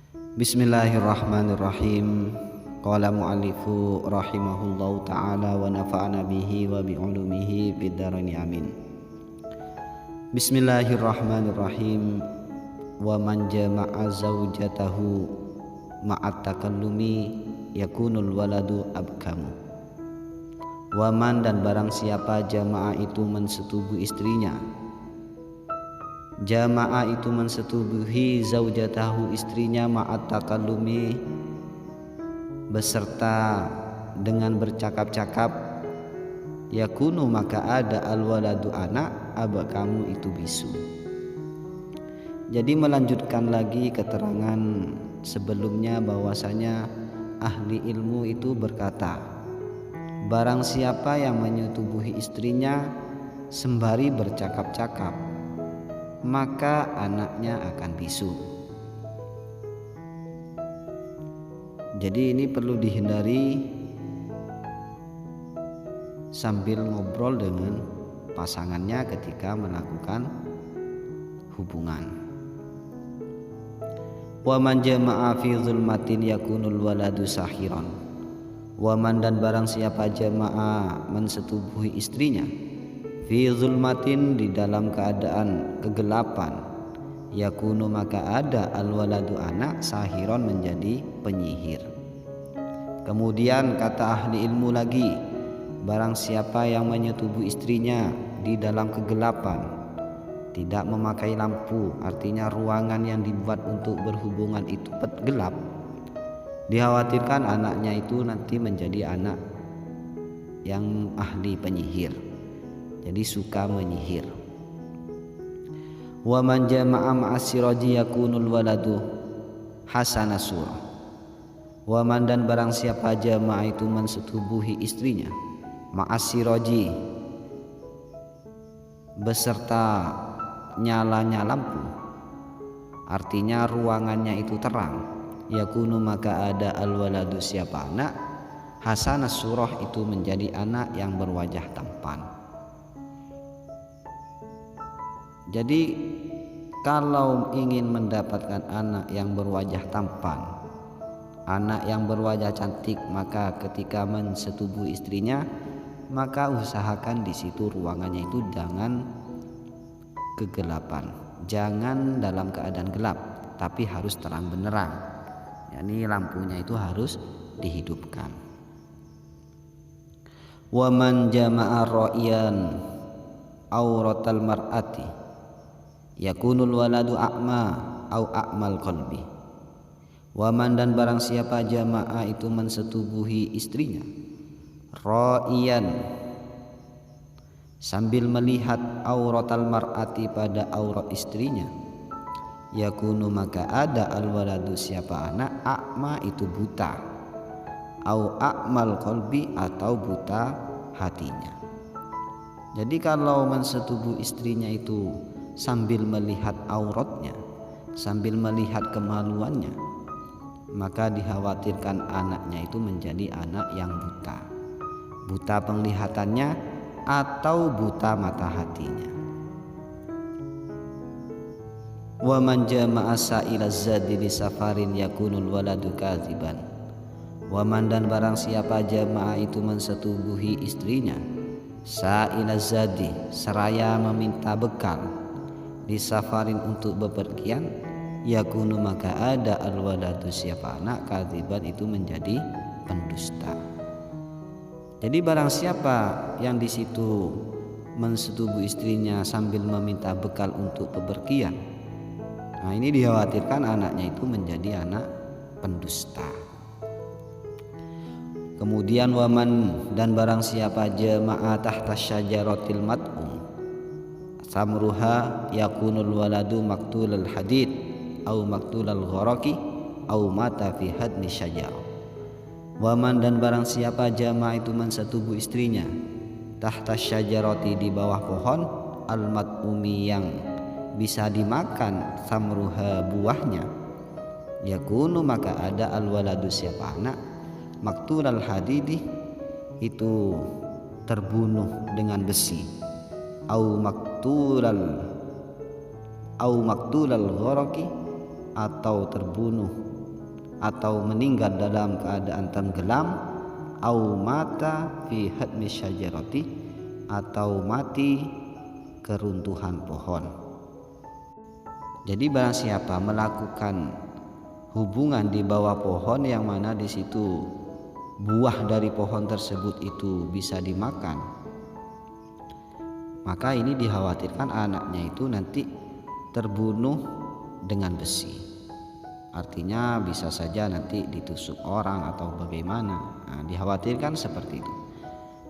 Bismillahirrahmanirrahim. Qala mu'allifu rahimahullahu ta'ala wa nafa'ana bihi wa bi'ulumihi biddaraini amin. Bismillahirrahmanirrahim. Wa man jama'a zawjatahu ma'at takallumi yakunul waladu abkamu. Wa man, dan barang siapa jamaah itu mensetubuhi istrinya. Jamaah itu mensetubuhi zaujatahu, istrinya, ma'at takallumi, beserta dengan bercakap-cakap, yakunu, maka ada alwaladu, anak, abakamu, itu bisu. Jadi melanjutkan lagi keterangan sebelumnya bahwasanya ahli ilmu itu berkata, barang siapa yang menyetubuhi istrinya sembari bercakap-cakap, maka anaknya akan bisu. Jadi ini perlu dihindari sambil ngobrol dengan pasangannya ketika melakukan hubungan. Wa man jama'a fi zulmatin yakunul waladu sahiran. Wa man, dan barang siapa jamaah mensetubuhi istrinya fi zulmatin, di dalam keadaan kegelapan, yakunu, maka ada alwaladu, anak, sahiron, menjadi penyihir. Kemudian kata ahli ilmu lagi, barang siapa yang menyetubuhi istrinya di dalam kegelapan, tidak memakai lampu, artinya ruangan yang dibuat untuk berhubungan itu gelap, dikhawatirkan anaknya itu nanti menjadi anak yang ahli penyihir, jadi suka menyihir. Wa man jama'a ma'asiraji yakunul waladu hasana surah. Wa man, dan barang siapa jamaah itu mensetubuhi istrinya ma'asiraji, beserta nyalanya lampu, artinya ruangannya itu terang, yakunu, maka ada alwaladu, siapa anak, hasana surah, itu menjadi anak yang berwajah tampan. Jadi kalau ingin mendapatkan anak yang berwajah tampan, anak yang berwajah cantik, maka ketika mensetubuhi istrinya, maka usahakan di situ ruangannya itu jangan kegelapan, jangan dalam keadaan gelap, tapi harus terang benderang. Yani lampunya itu harus dihidupkan. Wa man jama'a ra'iyan auratal mar'ati yakunul waladu a'ma au a'mal qalbi. Wa man, dan barang siapa jamaah itu mensetubuhi istrinya ra'iyan, sambil melihat auratal mar'ati, pada aurat istrinya, yakunu, maka ada alwaladu, siapa anak, a'ma, itu buta, au a'mal qalbi, atau buta hatinya. Jadi kalau mensetubuhi istrinya itu sambil melihat auratnya, sambil melihat kemaluannya, maka dikhawatirkan anaknya itu menjadi anak yang buta, buta penglihatannya atau buta mata hatinya. Wa man jama'a sa'ila zadi li safarin yakunul waladu kadziban. Wa man, dan barang siapa jamaah itu mensetubuhi istrinya sa'ila zadi, seraya meminta bekal, di safarin, untuk bepergian, yakunu, maka ada alwaladu, siapa anak, kadziban, itu menjadi pendusta. Jadi barang siapa yang di situ mensetubuhi istrinya sambil meminta bekal untuk bepergian, nah ini dikhawatirkan anaknya itu menjadi anak pendusta. Kemudian waman, dan barang siapa jama'a tahta syajaratil mat'um samruha yakunul waladu maktulal hadid au maktulal gharaqi au mata fi hadni syajar. Waman, dan barang siapa jamaah itu mensetubuhi istrinya tahta syajarati, di bawah pohon, al mat'umi, yang bisa dimakan, samruha, buahnya, yakunu, maka ada alwaladu, siapa anak, maktulal hadidi, itu terbunuh dengan besi, au maktulal gharaqi, atau terbunuh atau meninggal dalam keadaan tenggelam, au mata fi hadmi syajarati, atau mati keruntuhan pohon. Jadi barang siapa melakukan hubungan di bawah pohon yang mana di situ buah dari pohon tersebut itu bisa dimakan, maka ini dikhawatirkan anaknya itu nanti terbunuh dengan besi. Artinya bisa saja nanti ditusuk orang atau bagaimana. Nah, dikhawatirkan seperti itu.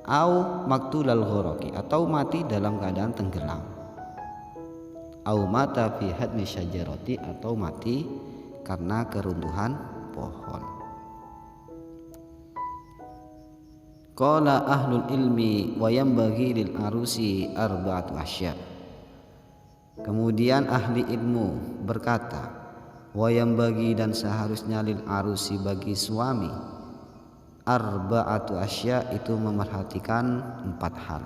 Au maktulal ghuraqi, atau mati dalam keadaan tenggelam. Au mata fi hadmi syajarati, atau mati karena keruntuhan pohon. Qala ahlul ilmi wa yanbaghi lil arusi arba'atu asya. Kemudian ahli ilmu berkata, wa yanbaghi, dan seharusnya lil arusi bagi suami, arba'atu asya, itu memerhatikan 4 hal.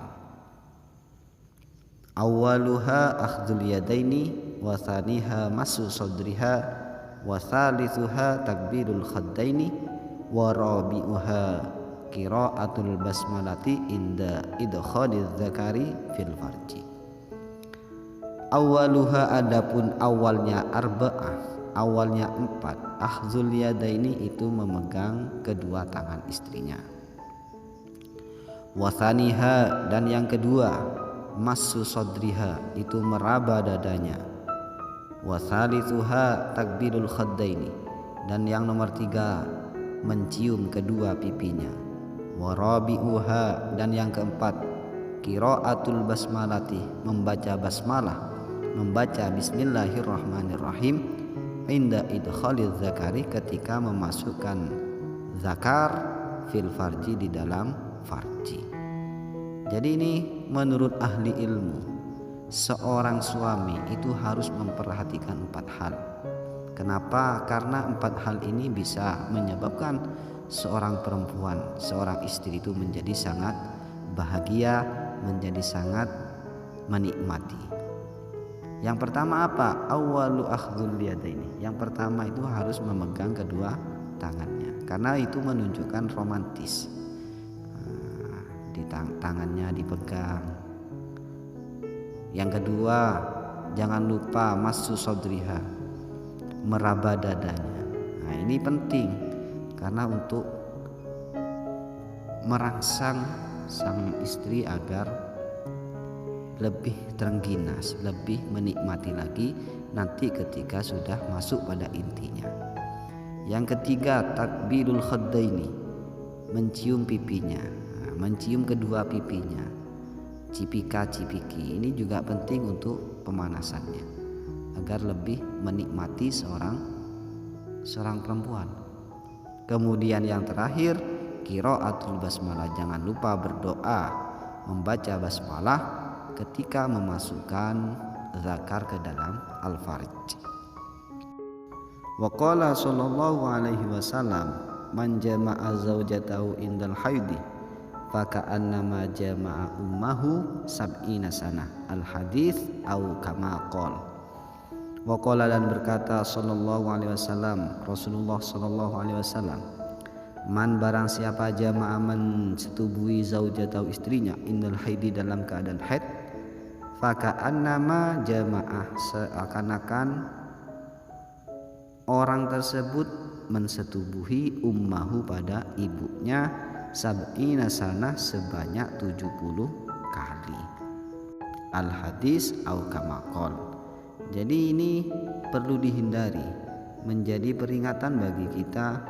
Awwaluha akhdhul yadaini, wa thaniha masu sadriha, wa thalithuha takbirul khaddaini, wa rabi'uha qiraatul basmalati inda idkhaliz zakari fil farji. Awwaluha, adapun awalnya arba'ah, awalnya 4, akhdhul yadaini, itu memegang kedua tangan istrinya. Wa thaniha, dan yang kedua, massu sadriha, itu meraba dadanya. Wa thalithuha takbirul khaddaini, dan yang nomor 3, mencium kedua pipinya. Wa rabi'uha, dan yang keempat, qiraatul basmalati, membaca basmalah, membaca bismillahirrahmanirrahim, inda idkhaliz zakari, ketika memasukkan zakar fil farji, di dalam farji. Jadi ini menurut ahli ilmu, seorang suami itu harus memperhatikan 4 hal. Kenapa? Karena 4 hal ini bisa menyebabkan seorang perempuan, seorang istri itu menjadi sangat bahagia, menjadi sangat menikmati. Yang pertama apa? Awwalu akhdhul yadaini. Yang pertama itu harus memegang kedua tangannya, karena itu menunjukkan romantis. Di tangannya dipegang. Yang kedua, jangan lupa massu sadriha, meraba dadanya. Nah, ini penting karena untuk merangsang sang istri agar lebih terengginas, lebih menikmati lagi nanti ketika sudah masuk pada intinya. Yang ketiga, takbirul khaddaini, mencium pipinya, mencium kedua pipinya, cipika-cipiki. Ini juga penting untuk pemanasannya agar lebih menikmati seorang perempuan. Kemudian yang terakhir, qiraatul basmalah, jangan lupa berdoa, membaca basmalah ketika memasukkan zakar ke dalam al-farj. Wa qala sallallahu alaihi wasallam, man jama'a zaujatahu indal haidi faka'annama jama'a ummahu sab'ina sanah, al-hadits au kama qala. Wa qala, dan berkata sallallahu alaihi wasallam, Rasulullah sallallahu alaihi wasallam, man barang siapa jama'a mensetubuhi zaujatahu, istrinya, indal haidi, dalam keadaan haid, faka'annama jama'ah, seakan-akan orang tersebut mensetubuhi ummahu, pada ibunya, sab'ina sanah, sebanyak 70 kali. Al-hadis au kama qala. Jadi ini perlu dihindari, menjadi peringatan bagi kita,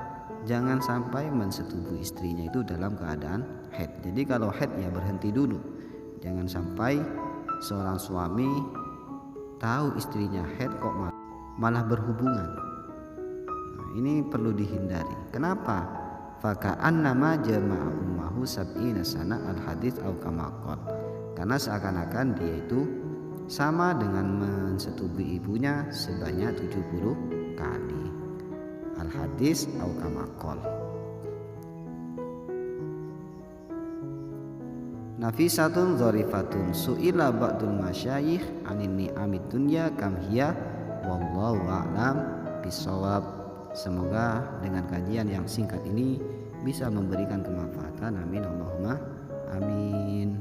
jangan sampai mensetubuhi istrinya itu dalam keadaan haid. Jadi kalau haid ya berhenti dulu, jangan sampai seorang suami tahu istrinya haid kok malah berhubungan. Nah, ini perlu dihindari. Kenapa? Faka'annama jama'a ummahu sab'ina sana, al-hadits au kama qala. Karena seakan-akan dia itu sama dengan mensetubuhi ibunya sebanyak 70 kali. Al-hadits au kama qala. Nafisatun dharifatun su'ila ba'dul masyayikh anin ni'amid dunya kam hiya wallahu a'lam bisawab. Semoga dengan kajian yang singkat ini bisa memberikan kemanfaatan. Amin Allahumma amin.